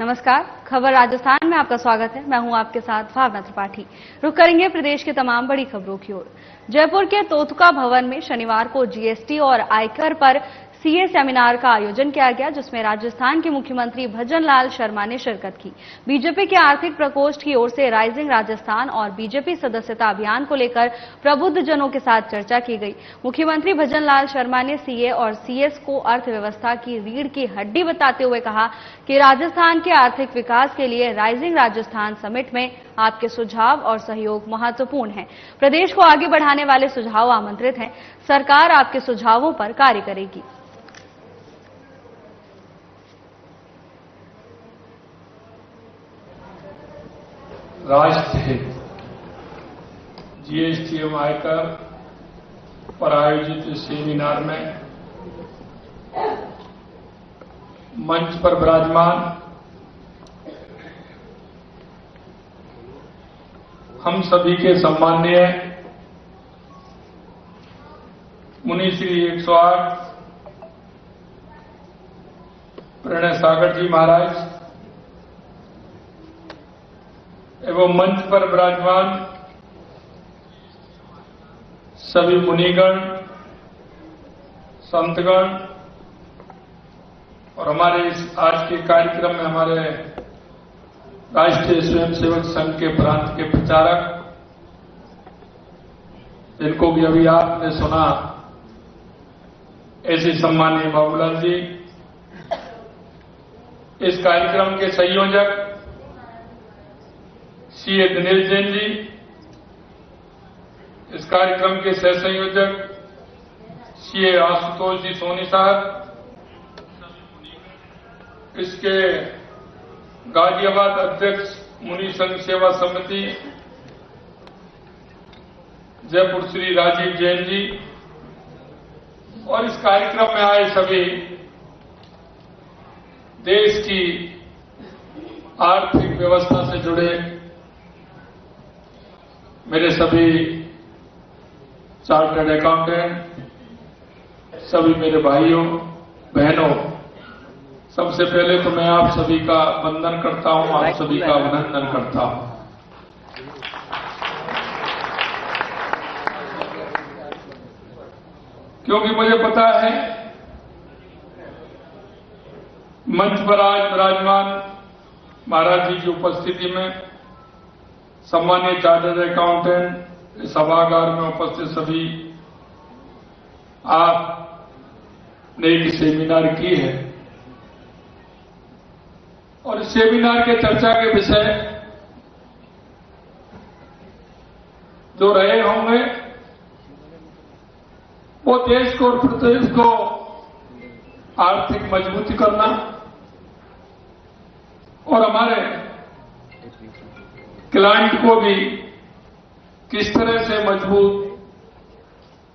नमस्कार, खबर राजस्थान में आपका स्वागत है। मैं हूं आपके साथ भावना त्रिपाठी। रुक करेंगे प्रदेश की तमाम बड़ी खबरों की ओर। जयपुर के तोतुका भवन में शनिवार को जीएसटी और आयकर पर सीए सेमिनार का आयोजन किया गया, जिसमें राजस्थान के मुख्यमंत्री भजन लाल शर्मा ने शिरकत की। बीजेपी के आर्थिक प्रकोष्ठ की ओर से राइजिंग राजस्थान और बीजेपी सदस्यता अभियान को लेकर प्रबुद्ध जनों के साथ चर्चा की गई। मुख्यमंत्री भजन लाल शर्मा ने सीए और सीएस को अर्थव्यवस्था की रीढ़ की हड्डी बताते हुए कहा कि राजस्थान के आर्थिक विकास के लिए राइजिंग राजस्थान समिट में आपके सुझाव और सहयोग महत्वपूर्ण है। प्रदेश को आगे बढ़ाने वाले सुझाव आमंत्रित हैं। सरकार आपके सुझावों पर कार्य करेगी। राष्ट्र हित जीएसटी एवं आयकर पर आयोजित इस सेमिनार में मंच पर विराजमान हम सभी के सम्माननीय मुनिश्री 108 प्रणय सागर जी महाराज एवं मंच पर विराजमान सभी मुनिगण, संतगण और हमारे इस आज के कार्यक्रम में हमारे राष्ट्रीय स्वयंसेवक संघ के प्रांत के प्रचारक, जिनको भी अभी आपने सुना, ऐसे सम्माननीय बाबूलाल जी, इस कार्यक्रम के संयोजक सीए दिनेश जैन जी, इस कार्यक्रम के सह संयोजक सीए आशुतोष जी सोनी साहब, इसके गाजियाबाद अध्यक्ष मुनि संघ सेवा समिति जयपुर श्री राजीव जैन जी और इस कार्यक्रम में आए सभी देश की आर्थिक व्यवस्था से जुड़े मेरे सभी चार्टर्ड अकाउंटेंट, सभी मेरे भाइयों बहनों, सबसे पहले तो मैं आप सभी का वंदन करता हूं, आप सभी का अभिनंदन करता हूं। क्योंकि मुझे पता है मंच पर आज विराजमान महाराज जी की उपस्थिति में सम्मानीय चार्टर्ड अकाउंटेंट, सभागार में उपस्थित सभी, आपने एक सेमिनार की है और इस सेमिनार के चर्चा के विषय जो रहे होंगे वो देश को और प्रदेश को आर्थिक मजबूती करना और हमारे क्लाइंट को भी किस तरह से मजबूत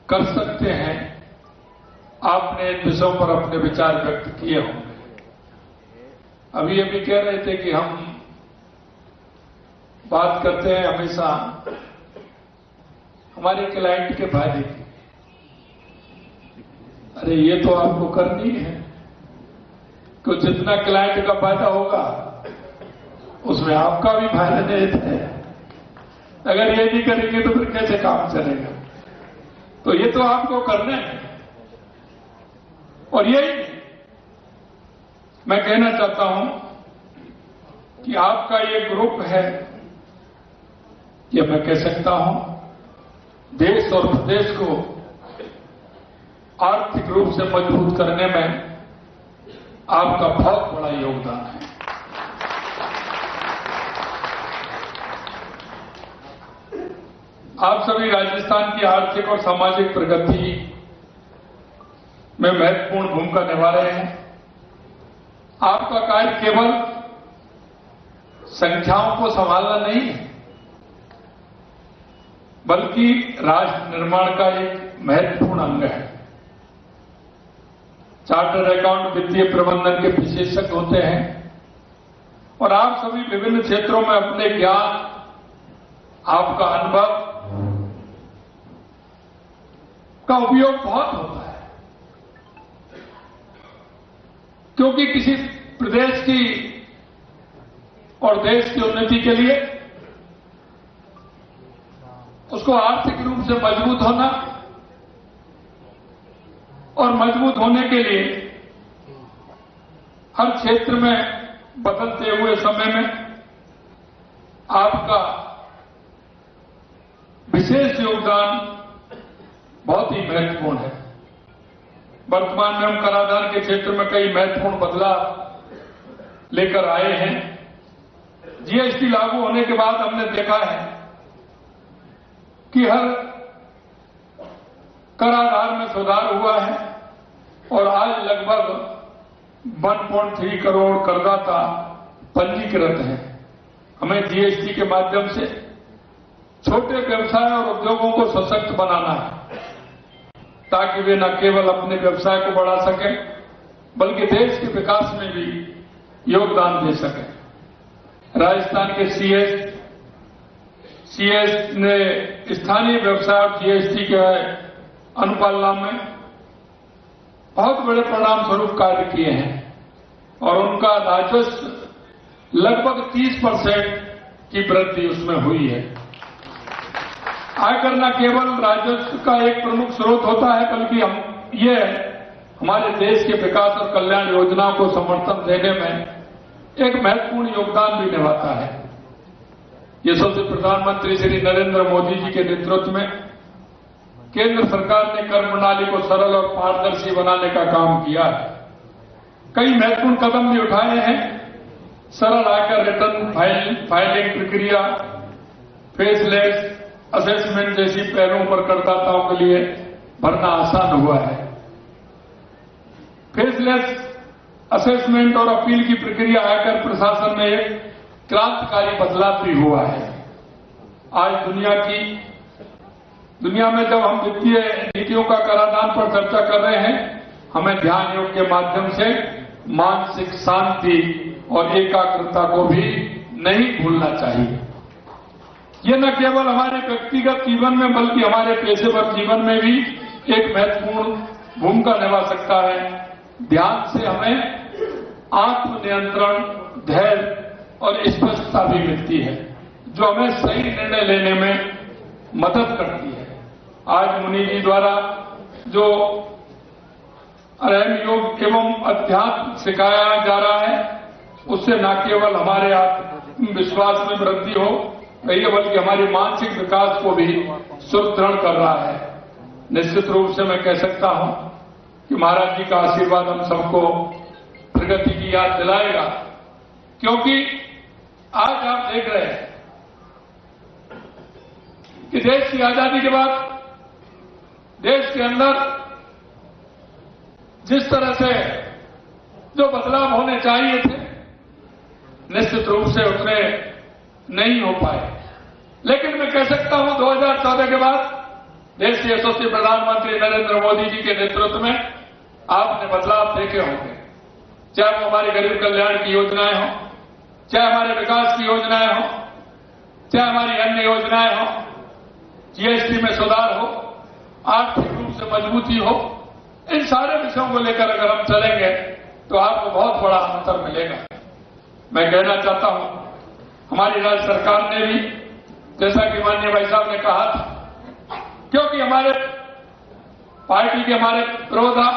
कर सकते हैं, आपने इन विषयों पर अपने विचार व्यक्त किए होंगे। अभी कह रहे थे कि हम बात करते हैं हमेशा हमारे क्लाइंट के फायदे की। अरे ये तो आपको करनी है कि जितना क्लाइंट का फायदा होगा उसमें आपका भी फायदा निहित है। अगर ये नहीं करेंगे तो फिर कैसे काम चलेगा? तो ये तो आपको करना है। और यही मैं कहना चाहता हूं कि आपका ये ग्रुप है, ये मैं कह सकता हूं देश और प्रदेश को आर्थिक रूप से मजबूत करने में आपका बहुत बड़ा योगदान है। आप सभी राजस्थान की आर्थिक और सामाजिक प्रगति में महत्वपूर्ण भूमिका निभा रहे हैं। आपका कार्य केवल संख्याओं को संभालना नहीं है, बल्कि राष्ट्र निर्माण का एक महत्वपूर्ण अंग है। चार्टर्ड अकाउंट वित्तीय प्रबंधन के विशेषज्ञ होते हैं और आप सभी विभिन्न क्षेत्रों में अपने ज्ञान, आपका अनुभव का उपयोग बहुत होता है। क्योंकि किसी प्रदेश की और देश की उन्नति के लिए उसको आर्थिक रूप से मजबूत होना और मजबूत होने के लिए हर क्षेत्र में बदलते हुए समय में आपका विशेष योगदान बहुत ही महत्वपूर्ण है। वर्तमान में हम कराधान के क्षेत्र में कई महत्वपूर्ण बदलाव लेकर आए हैं। जीएसटी लागू होने के बाद हमने देखा है कि हर कराधान में सुधार हुआ है और आज लगभग 1.3 करोड़ करदाता पंजीकृत हैं। हमें जीएसटी के माध्यम से छोटे व्यवसाय और उद्योगों को सशक्त बनाना है ताकि वे न केवल अपने व्यवसाय को बढ़ा सकें बल्कि देश के विकास में भी योगदान दे सकें। राजस्थान के सीएस ने स्थानीय व्यवसाय और जीएसटी के अनुपालना में बहुत बड़े परिणाम स्वरूप कार्य किए हैं और उनका राजस्व लगभग 30% की वृद्धि उसमें हुई है। आयकर न केवल राजस्व का एक प्रमुख स्रोत होता है बल्कि ये हमारे देश के विकास और कल्याण योजनाओं को समर्थन देने में एक महत्वपूर्ण योगदान भी निभाता है। ये सबसे प्रधानमंत्री श्री नरेंद्र मोदी जी के नेतृत्व में केंद्र सरकार ने कर प्रणाली को सरल और पारदर्शी बनाने का काम किया है। कई महत्वपूर्ण कदम भी उठाए हैं। सरल आयकर रिटर्न फाइलिंग प्रक्रिया, फेसलेस असेसमेंट जैसी पहलों पर करदाताओं के लिए भरना आसान हुआ है। फेसलेस असेसमेंट और अपील की प्रक्रिया आयकर प्रशासन में एक क्रांतिकारी बदलाव भी हुआ है। आज दुनिया में जब हम वित्तीय नीतियों का कराधान पर चर्चा कर रहे हैं, हमें ध्यान योग के माध्यम से मानसिक शांति और एकाग्रता को भी नहीं भूलना चाहिए। ये न केवल हमारे व्यक्तिगत जीवन में बल्कि हमारे पेशेवर जीवन में भी एक महत्वपूर्ण भूमिका निभा सकता है। ध्यान से हमें आत्मनियंत्रण, धैर्य और स्पष्टता भी मिलती है जो हमें सही निर्णय लेने में मदद करती है। आज मुनि जी द्वारा जो रहम योग एवं अध्यात्म सिखाया जा रहा है उससे न केवल हमारे आत्मविश्वास में वृद्धि हो रही है बल्कि हमारे मानसिक विकास को भी सुदृढ़ कर रहा है। निश्चित रूप से मैं कह सकता हूं कि महाराज जी का आशीर्वाद हम सबको प्रगति की याद दिलाएगा, क्योंकि आज आप देख रहे हैं कि देश की आजादी के बाद देश के अंदर जिस तरह से जो बदलाव होने चाहिए थे निश्चित रूप से उतने नहीं हो पाए। लेकिन मैं कह सकता हूं 2014 के बाद देश के यशस्वी प्रधानमंत्री नरेंद्र मोदी जी के नेतृत्व में आपने बदलाव देखे होंगे, चाहे वो हमारी गरीब कल्याण की योजनाएं हों, चाहे हमारे विकास की योजनाएं हों, चाहे हमारी अन्य योजनाएं हों, जीएसटी में सुधार हो, आर्थिक रूप से मजबूती हो, इन सारे विषयों को लेकर अगर हम चलेंगे तो आपको बहुत बड़ा अंतर मिलेगा। मैं कहना चाहता हूं हमारी राज्य सरकार ने भी, जैसा कि माननीय भाई साहब ने कहा था, क्योंकि हमारे पार्टी के हमारे प्रोधा,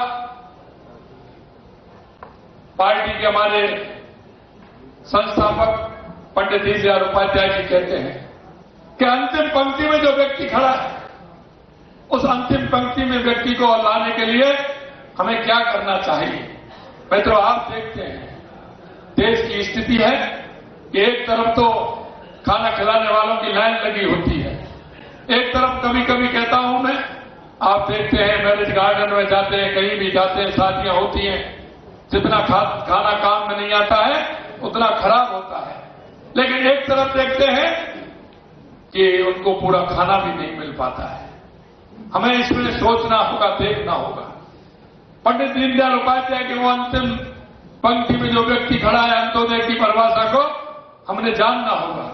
पार्टी के हमारे संस्थापक पंडित दीनदयाल उपाध्याय जी कहते हैं कि अंतिम पंक्ति में जो व्यक्ति खड़ा है उस अंतिम पंक्ति में व्यक्ति को लाने के लिए हमें क्या करना चाहिए। मित्रों, आप देखते हैं देश की स्थिति है कि एक तरफ तो खाना खिलाने वालों की लाइन लगी होती है, एक तरफ कभी कभी कहता हूं मैं, आप देखते हैं मैरिज गार्डन में जाते हैं, कहीं भी जाते हैं, शादियां होती हैं, जितना खाना काम में नहीं आता है उतना खराब होता है। लेकिन एक तरफ देखते हैं कि उनको पूरा खाना भी नहीं मिल पाता है। हमें इसमें सोचना होगा, देखना होगा। पंडित दीनदयाल उपाध्याय के वो अंतिम पंक्ति में जो व्यक्ति खड़ा है, अंत्योदय की परिभाषा को हमने जानना होगा।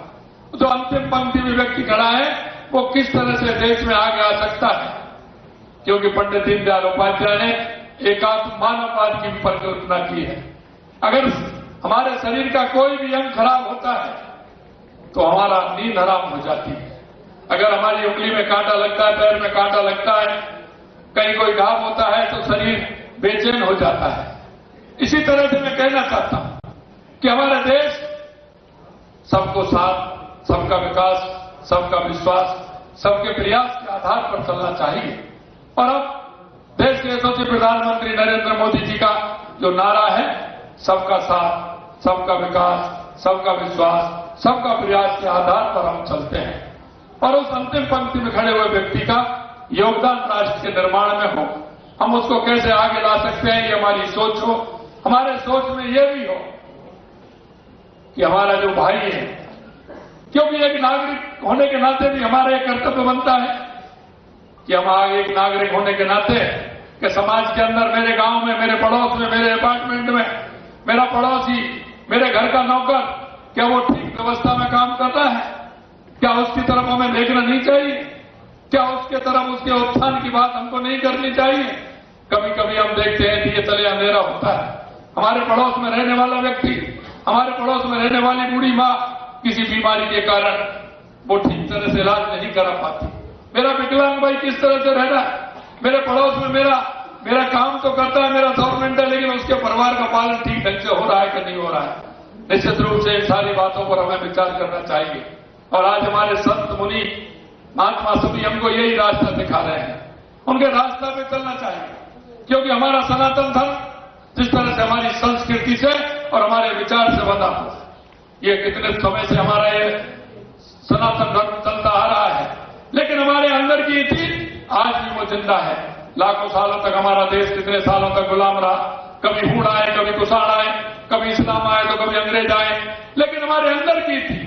जो अंतिम पंक्ति में व्यक्ति खड़ा है वो किस तरह से देश में आगे आ सकता है, क्योंकि पंडित दीनदयाल उपाध्याय ने एकात्म मानववाद की परिकल्पना की है। अगर हमारे शरीर का कोई भी अंग खराब होता है तो हमारा नींद हराम हो जाती है। अगर हमारी उंगली में कांटा लगता है, पैर में कांटा लगता है, कहीं कोई घाव होता है तो शरीर बेचैन हो जाता है। इसी तरह से मैं कहना चाहता हूं कि हमारा देश सबको साथ, सबका विकास, सबका विश्वास, सबके प्रयास के आधार पर चलना चाहिए। और अब देश के यशस्वी प्रधानमंत्री नरेंद्र मोदी जी का जो नारा है, सबका साथ, सबका विकास, सबका विश्वास, सबका प्रयास के आधार पर हम चलते हैं। और उस अंतिम पंक्ति में खड़े हुए व्यक्ति का योगदान राष्ट्र के निर्माण में हो, हम उसको कैसे आगे ला सकते हैं, ये हमारी सोच हो। हमारे सोच में ये भी हो कि हमारा जो भाई है, क्योंकि एक नागरिक होने के नाते भी हमारा एक कर्तव्य बनता है कि हम आगे एक नागरिक होने के नाते कि समाज के अंदर, मेरे गांव में, मेरे पड़ोस में, मेरे अपार्टमेंट में, मेरा पड़ोसी, मेरे घर का नौकर, क्या वो ठीक व्यवस्था में काम कर रहा है? क्या उसकी तरफ हमें देखना नहीं चाहिए? क्या उसके तरफ, उसके उत्थान की बात हमको नहीं करनी चाहिए? कभी कभी हम देखते हैं कि ये तले अंधेरा होता है। हमारे पड़ोस में रहने वाला व्यक्ति, हमारे पड़ोस में रहने वाली बूढ़ी मां किसी बीमारी के कारण वो ठीक तरह से इलाज नहीं करा पाती। मेरा विकलांग भाई किस तरह से रह रहा है? मेरे पड़ोस में मेरा काम तो करता है, मेरा गवर्नमेंट है, लेकिन उसके परिवार का पालन ठीक ढंग से हो रहा है कि नहीं हो रहा है? निश्चित रूप से इन सारी बातों पर हमें विचार करना चाहिए। और आज हमारे संत मुनि, महात्मा सभी हमको यही रास्ता दिखा रहे हैं। उनके रास्ता पे चलना चाहिए, क्योंकि हमारा सनातन धर्म जिस तरह से हमारी संस्कृति से और हमारे विचार से बंधा हुआ, ये कितने समय से हमारा ये सनातन धर्म चलता आ रहा है, लेकिन हमारे अंदर की चीज आज भी वो जिंदा है। लाखों सालों तक हमारा देश कितने सालों तक गुलाम रहा, कभी हूड़ आए, कभी कुषाण आए, कभी इस्लाम आए तो कभी अंग्रेज आए, लेकिन हमारे अंदर की थी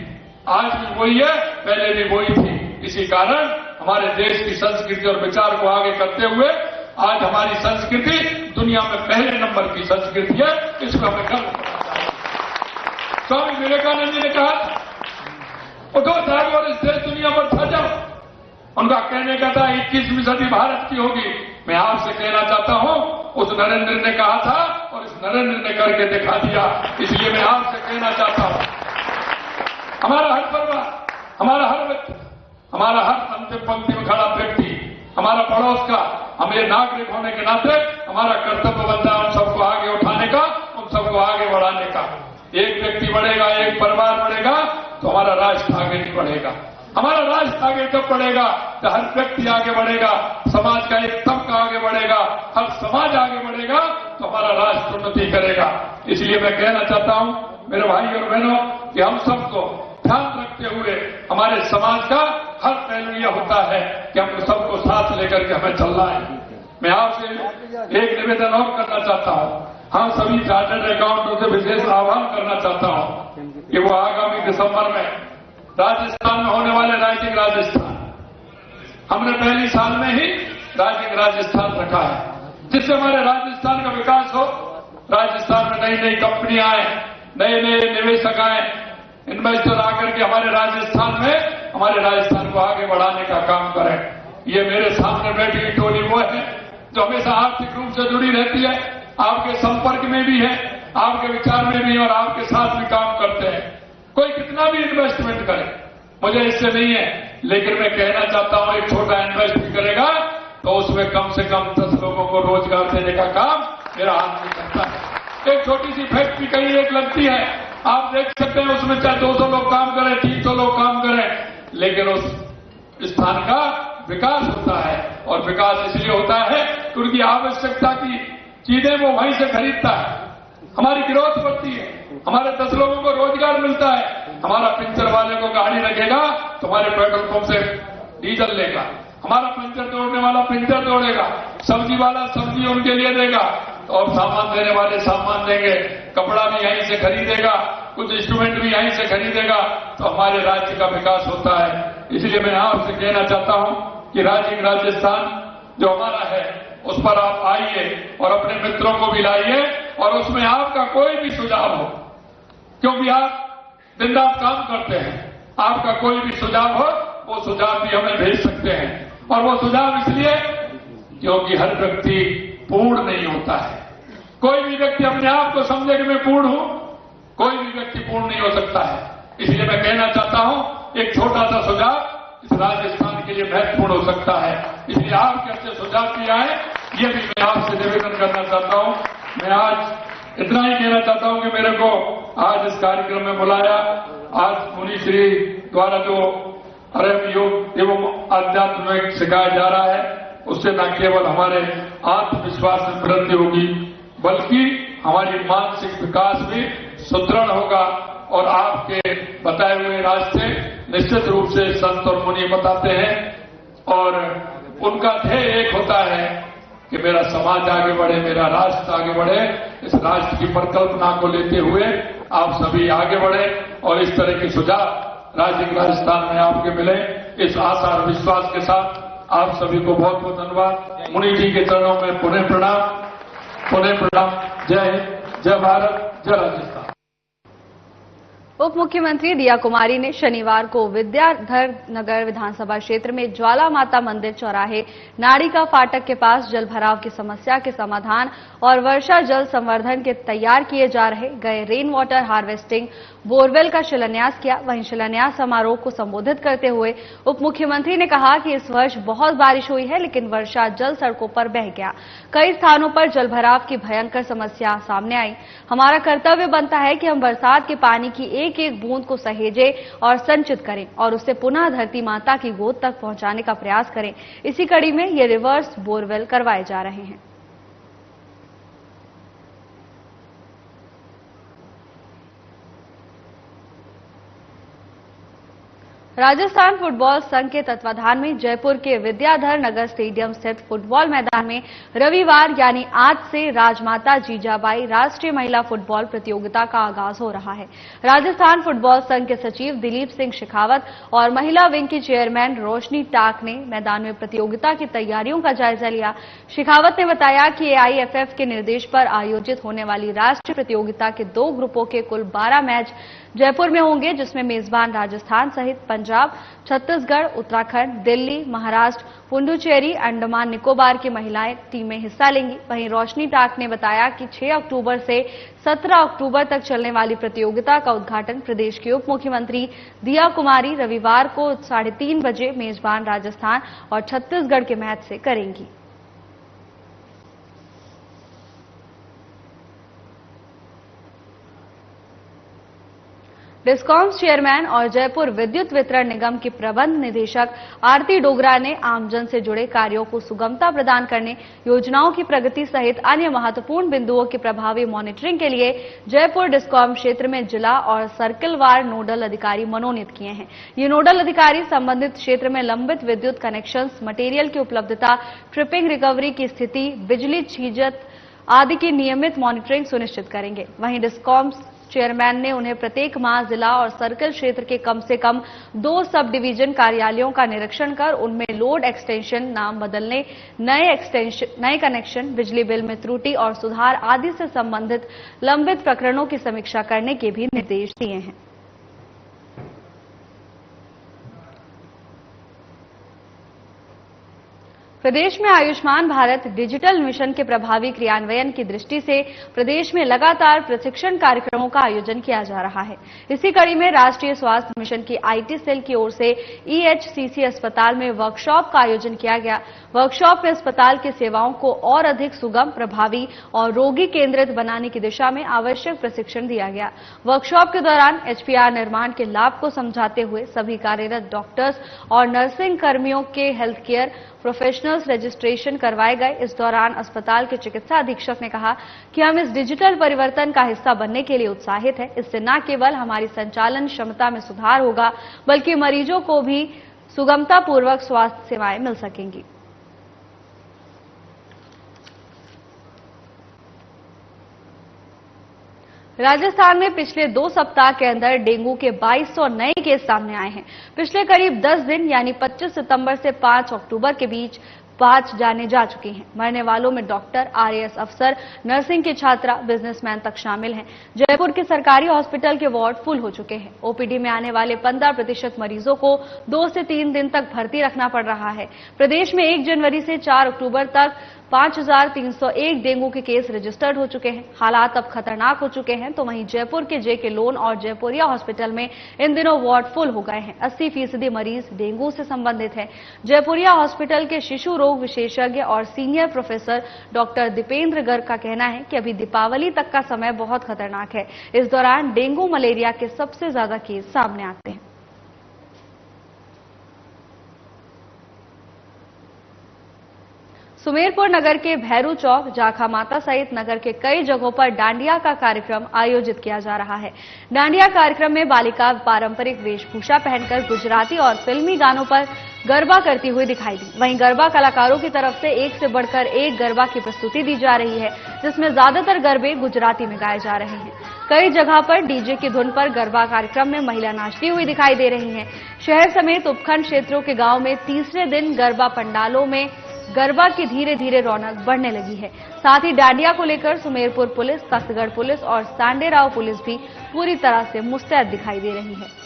आज भी वही है, पहले भी वही थी। इसी कारण हमारे देश की संस्कृति और विचार को आगे करते हुए आज हमारी संस्कृति दुनिया में पहले नंबर की संस्कृति है, इसमें हमें गर्व करना चाहिए। स्वामी विवेकानंद जी ने कहा, उठो जागो और इस देश दुनिया पर छा जाओ। उनका कहने का था 21वीं सदी भारत की होगी। मैं आपसे कहना चाहता हूं, उस नरेंद्र ने कहा था और इस नरेंद्र ने करके दिखा दिया। इसलिए मैं आपसे कहना चाहता हूं, हमारा हर परिवार, हमारा हर व्यक्ति, हमारा हर अंतिम पंक्ति में खड़ा व्यक्ति, हमारा पड़ोस का, हम ये नागरिक होने के नाते हमारा कर्तव्य बनता है उन सबको आगे उठाने का, उन सबको आगे बढ़ाने का। एक व्यक्ति बढ़ेगा, एक परिवार बढ़ेगा तो हमारा राष्ट्र आगे नहीं बढ़ेगा। हमारा राष्ट्र आगे जब बढ़ेगा तो हर व्यक्ति आगे बढ़ेगा, समाज का एक तबका आगे बढ़ेगा, हर समाज आगे बढ़ेगा तो हमारा राष्ट्र उन्नति करेगा। इसलिए मैं कहना चाहता हूं मेरे भाई और बहनों कि हम सबको ध्यान रखते हुए हमारे समाज का हर पहलू यह होता है कि हम सबको साथ लेकर के हमें चलना है। मैं आपसे एक निवेदन और करना चाहता हूं, हम सभी चार्टर्ड अकाउंटेंटों से विशेष आह्वान करना चाहता हूं कि वो आगामी दिसंबर में राजस्थान में होने वाले राइजिंग राजस्थान, हमने पहली साल में ही राइजिंग राजस्थान रखा है, जिससे हमारे राजस्थान का विकास हो, राजस्थान में नई नई कंपनियां आए, नए नए निवेशक आए, इन्वेस्टर आकर के हमारे राजस्थान में हमारे राजस्थान को आगे बढ़ाने का काम करें। ये मेरे सामने बैठी हुई टोली वो है जो हमेशा आर्थिक रूप से जुड़ी रहती है, आपके संपर्क में भी है, आपके विचार में भी और आपके साथ भी काम करते हैं। कोई कितना भी इन्वेस्टमेंट करे, मुझे इससे नहीं है, लेकिन मैं कहना चाहता हूं एक छोटा इन्वेस्ट भी करेगा तो उसमें कम से कम 10 लोगों को रोजगार देने का काम मेरा हाथ में करता है। एक छोटी सी फैक्ट्री कहीं एक लगती है, आप देख सकते हैं उसमें चाहे 200 लोग काम करें, 300 लोग काम करें, लेकिन उस स्थान का विकास होता है। और विकास इसलिए होता है कि उनकी आवश्यकता की चीजें वो वहीं से खरीदता है, हमारी ग्रोथ बढ़ती है, हमारे 10 लोगों को रोजगार मिलता है। हमारा पंचर वाले को गाड़ी रखेगा तो हमारे पेट्रोल पंप से डीजल लेगा, हमारा पंचर तोड़ने वाला पंचर तोड़ेगा, सब्जी वाला सब्जी उनके लिए देगा और सामान देने वाले सामान देंगे, कपड़ा भी यहीं से खरीदेगा, कुछ इंस्ट्रूमेंट भी यहीं से खरीदेगा, तो हमारे राज्य का विकास होता है। इसलिए मैं आपसे कहना चाहता हूं कि राइजिंग राजस्थान जो हमारा है उस पर आप आइए और अपने मित्रों को भी लाइए और उसमें आपका कोई भी सुझाव हो, क्योंकि आप दिन रात काम करते हैं, आपका कोई भी सुझाव हो वो सुझाव भी हमें भेज सकते हैं। और वो सुझाव इसलिए क्योंकि हर व्यक्ति पूर्ण नहीं होता है। कोई भी व्यक्ति अपने आप को समझे कि मैं पूर्ण हूं, कोई भी व्यक्ति पूर्ण नहीं हो सकता है। इसलिए मैं कहना चाहता हूं, एक छोटा सा सुझाव इस राजस्थान के लिए महत्वपूर्ण हो सकता है। इसलिए आपके अच्छे सुझाव किया है, ये भी मैं आपसे निवेदन करना चाहता हूं। मैं आज इतना ही कहना चाहता हूं कि मेरे को आज इस कार्यक्रम में बुलाया, आज मुनि श्री द्वारा जो अरहम योग एवं अध्यात्म में सिखाया जा रहा है, उससे न केवल हमारे आत्मविश्वास में वृद्धि होगी, बल्कि हमारी मानसिक विकास भी सुदृढ़ होगा। और आपके बताए हुए रास्ते निश्चित रूप से संत और मुनि बताते हैं, और उनका ध्येय एक होता है कि मेरा समाज आगे बढ़े, मेरा राष्ट्र आगे बढ़े। इस राष्ट्र की परिकल्पना को लेते हुए आप सभी आगे बढ़े और इस तरह के सुझाव राजस्थान में आपके मिले, इस आशा और विश्वास के साथ आप सभी को बहुत बहुत धन्यवाद। मुनि जी के चरणों में पुनः प्रणाम, पुनः प्रणाम। जय हिंद, जय भारत, जय राजस्थान। उप मुख्यमंत्री दिया कुमारी ने शनिवार को विद्याधर नगर विधानसभा क्षेत्र में ज्वाला माता मंदिर चौराहे नाड़िका फाटक के पास जल भराव की समस्या के समाधान और वर्षा जल संवर्धन के तैयार किए जा रहे गए रेन वाटर हार्वेस्टिंग बोरवेल का शिलान्यास किया। वहीं शिलान्यास समारोह को संबोधित करते हुए उप मुख्यमंत्री ने कहा कि इस वर्ष बहुत बारिश हुई है, लेकिन वर्षा जल सड़कों पर बह गया। कई स्थानों पर जल भराव की भयंकर समस्या सामने आई। हमारा कर्तव्य बनता है कि हम बरसात के पानी की एक एक बूंद को सहेजें और संचित करें और उसे पुनः धरती माता की गोद तक पहुंचाने का प्रयास करें। इसी कड़ी में ये रिवर्स बोरवेल करवाए जा रहे हैं। राजस्थान फुटबॉल संघ के तत्वाधान में जयपुर के विद्याधर नगर स्टेडियम स्थित फुटबॉल मैदान में रविवार यानी आज से राजमाता जीजाबाई राष्ट्रीय महिला फुटबॉल प्रतियोगिता का आगाज हो रहा है। राजस्थान फुटबॉल संघ के सचिव दिलीप सिंह शेखावत और महिला विंग की चेयरमैन रोशनी टाक ने मैदान में प्रतियोगिता की तैयारियों का जायजा लिया। शेखावत ने बताया कि AIFF के निर्देश पर आयोजित होने वाली राष्ट्रीय प्रतियोगिता के 2 ग्रुपों के कुल 12 मैच जयपुर में होंगे, जिसमें मेजबान राजस्थान सहित पंजाब, छत्तीसगढ़, उत्तराखंड, दिल्ली, महाराष्ट्र, पुडुचेरी, अंडमान निकोबार की महिलाएं टीमें हिस्सा लेंगी। वहीं रोशनी टाक ने बताया कि 6 अक्टूबर से 17 अक्टूबर तक चलने वाली प्रतियोगिता का उद्घाटन प्रदेश के उप मुख्यमंत्री दिया कुमारी रविवार को 3:30 बजे मेजबान राजस्थान और छत्तीसगढ़ के मैच से करेंगी। डिस्कॉम्स चेयरमैन और जयपुर विद्युत वितरण निगम की प्रबंध निदेशक आरती डोगरा ने आमजन से जुड़े कार्यों को सुगमता प्रदान करने, योजनाओं की प्रगति सहित अन्य महत्वपूर्ण बिंदुओं की प्रभावी मॉनिटरिंग के लिए जयपुर डिस्कॉम क्षेत्र में जिला और सर्किलवार नोडल अधिकारी मनोनीत किए हैं। ये नोडल अधिकारी संबंधित क्षेत्र में लंबित विद्युत कनेक्शंस, मटेरियल की उपलब्धता, ट्रिपिंग रिकवरी की स्थिति, बिजली छीजत आदि की नियमित मॉनिटरिंग सुनिश्चित करेंगे। वहीं डिस्कॉम्स चेयरमैन ने उन्हें प्रत्येक माह जिला और सर्कल क्षेत्र के कम से कम 2 सब डिवीजन कार्यालयों का निरीक्षण कर उनमें लोड एक्सटेंशन, नाम बदलने, नए कनेक्शन, बिजली बिल में त्रुटि और सुधार आदि से संबंधित लंबित प्रकरणों की समीक्षा करने के भी निर्देश दिए हैं। प्रदेश में आयुष्मान भारत डिजिटल मिशन के प्रभावी क्रियान्वयन की दृष्टि से प्रदेश में लगातार प्रशिक्षण कार्यक्रमों का आयोजन किया जा रहा है। इसी कड़ी में राष्ट्रीय स्वास्थ्य मिशन की IT सेल की ओर से EHCC अस्पताल में वर्कशॉप का आयोजन किया गया। वर्कशॉप में अस्पताल की सेवाओं को और अधिक सुगम, प्रभावी और रोगी केंद्रित बनाने की दिशा में आवश्यक प्रशिक्षण दिया गया। वर्कशॉप के दौरान HPR निर्माण के लाभ को समझाते हुए सभी कार्यरत डॉक्टर्स और नर्सिंग कर्मियों के हेल्थ केयर प्रोफेशनल्स रजिस्ट्रेशन करवाए गए। इस दौरान अस्पताल के चिकित्सा अधीक्षक ने कहा कि हम इस डिजिटल परिवर्तन का हिस्सा बनने के लिए उत्साहित हैं। इससे न केवल हमारी संचालन क्षमता में सुधार होगा, बल्कि मरीजों को भी सुगमतापूर्वक स्वास्थ्य सेवाएं मिल सकेंगी। राजस्थान में पिछले 2 सप्ताह के अंदर डेंगू के 2200 नए केस सामने आए हैं। पिछले करीब 10 दिन यानी 25 सितंबर से 5 अक्टूबर के बीच 5 जाने जा चुकी हैं। मरने वालों में डॉक्टर, RAS अफसर, नर्सिंग की छात्रा, बिजनेसमैन तक शामिल हैं। जयपुर के सरकारी हॉस्पिटल के वार्ड फुल हो चुके हैं। OPD में आने वाले 15% मरीजों को 2 से 3 दिन तक भर्ती रखना पड़ रहा है। प्रदेश में 1 जनवरी से 4 अक्टूबर तक 5301 डेंगू के केस रजिस्टर्ड हो चुके हैं। हालात अब खतरनाक हो चुके हैं। तो वहीं जयपुर के जेके लोन और जयपुरिया हॉस्पिटल में इन दिनों वार्ड फुल हो गए हैं। 80% मरीज डेंगू से संबंधित हैं। जयपुरिया हॉस्पिटल के शिशु रोग विशेषज्ञ और senior professor doctor Dipendra Garg का कहना है कि अभी दीपावली तक का समय बहुत खतरनाक है। इस दौरान डेंगू मलेरिया के सबसे ज्यादा केस सामने आते हैं। सुमेरपुर नगर के भैरू चौक, जाखा माता सहित नगर के कई जगहों पर डांडिया का कार्यक्रम आयोजित किया जा रहा है। डांडिया कार्यक्रम में बालिका पारंपरिक वेशभूषा पहनकर गुजराती और फिल्मी गानों पर गरबा करती हुई दिखाई दी। वहीं गरबा कलाकारों की तरफ से एक से बढ़कर एक गरबा की प्रस्तुति दी जा रही है, जिसमें ज्यादातर गरबे गुजराती में गाए जा रहे हैं। कई जगह पर डीजे की धुन पर गरबा कार्यक्रम में महिला नाचती हुई दिखाई दे रही हैं। शहर समेत उपखंड क्षेत्रों के गांव में तीसरे दिन गरबा पंडालों में गरबा की धीरे धीरे रौनक बढ़ने लगी है। साथ ही डांडिया को लेकर सुमेरपुर पुलिस, तख्तगढ़ पुलिस और सांडेराव पुलिस भी पूरी तरह से मुस्तैद दिखाई दे रही है।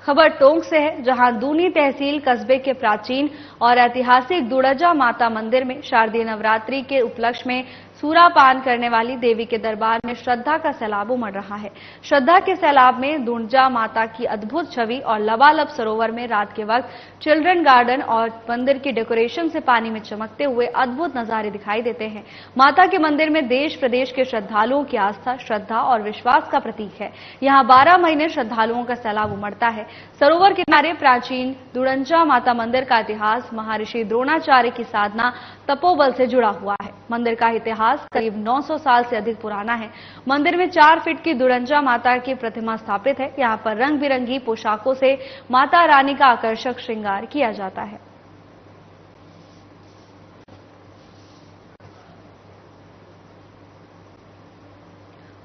खबर टोंक से है, जहां दूनी तहसील कस्बे के प्राचीन और ऐतिहासिक दुड़जा माता मंदिर में शारदीय नवरात्रि के उपलक्ष्य में सूरापान करने वाली देवी के दरबार में श्रद्धा का सैलाब उमड़ रहा है। श्रद्धा के सैलाब में दुर्जा माता की अद्भुत छवि और लबालब सरोवर में रात के वक्त चिल्ड्रन गार्डन और मंदिर की डेकोरेशन से पानी में चमकते हुए अद्भुत नजारे दिखाई देते हैं। माता के मंदिर में देश प्रदेश के श्रद्धालुओं की आस्था, श्रद्धा और विश्वास का प्रतीक है। यहाँ 12 महीने श्रद्धालुओं का सैलाब उमड़ता है। सरोवर किनारे प्राचीन दुड़ंजा माता मंदिर का इतिहास महर्षि द्रोणाचार्य की साधना तपोबल से जुड़ा हुआ है। मंदिर का इतिहास करीब 900 साल से अधिक पुराना है। मंदिर में 4 फीट की दुड़ंजा माता की प्रतिमा स्थापित है। यहाँ पर रंग बिरंगी पोशाकों से माता रानी का आकर्षक श्रृंगार किया जाता है।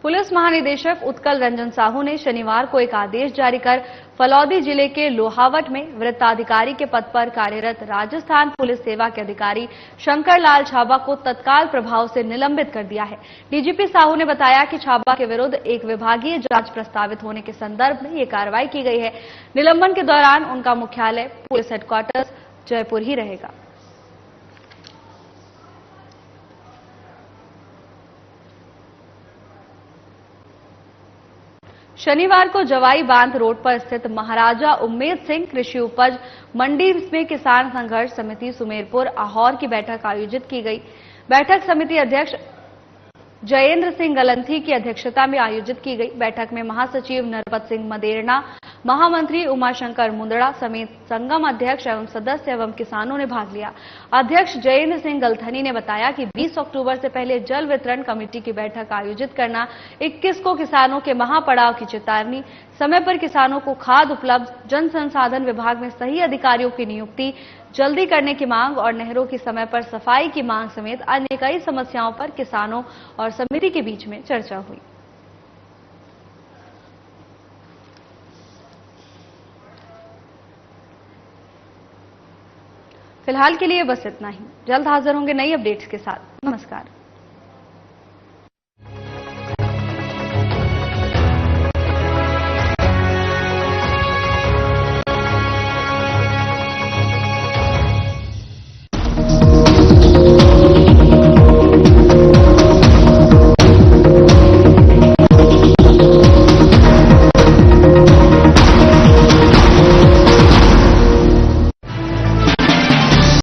पुलिस महानिदेशक उत्कल रंजन साहू ने शनिवार को एक आदेश जारी कर फलौदी जिले के लोहावट में वृत्ताधिकारी के पद पर कार्यरत राजस्थान पुलिस सेवा के अधिकारी शंकर लाल छाबा को तत्काल प्रभाव से निलंबित कर दिया है। डीजीपी साहू ने बताया कि छाबा के विरुद्ध एक विभागीय जांच प्रस्तावित होने के संदर्भ में ये कार्रवाई की गई है। निलंबन के दौरान उनका मुख्यालय पुलिस हेडक्वार्टर्स जयपुर ही रहेगा। शनिवार को जवाई बांध रोड पर स्थित महाराजा उम्मेद सिंह कृषि उपज मंडी में किसान संघर्ष समिति सुमेरपुर आहोर की बैठक आयोजित की गई। बैठक समिति अध्यक्ष जयेंद्र सिंह गलंथी की अध्यक्षता में आयोजित की गई। बैठक में महासचिव नरपत सिंह मदेरना, महामंत्री उमाशंकर मुंदड़ा समेत संगम अध्यक्ष एवं सदस्य एवं किसानों ने भाग लिया। अध्यक्ष जयेंद्र सिंह गलथनी ने बताया कि 20 अक्टूबर से पहले जल वितरण कमेटी की बैठक आयोजित करना, 21 को किसानों के महापड़ाव की चेतावनी, समय पर किसानों को खाद उपलब्ध, जन संसाधन विभाग में सही अधिकारियों की नियुक्ति जल्दी करने की मांग और नहरों की समय पर सफाई की मांग समेत अन्य कई समस्याओं पर किसानों और समिति के बीच में चर्चा हुई। फिलहाल के लिए बस इतना ही। जल्द हाजिर होंगे नई अपडेट्स के साथ। नमस्कार।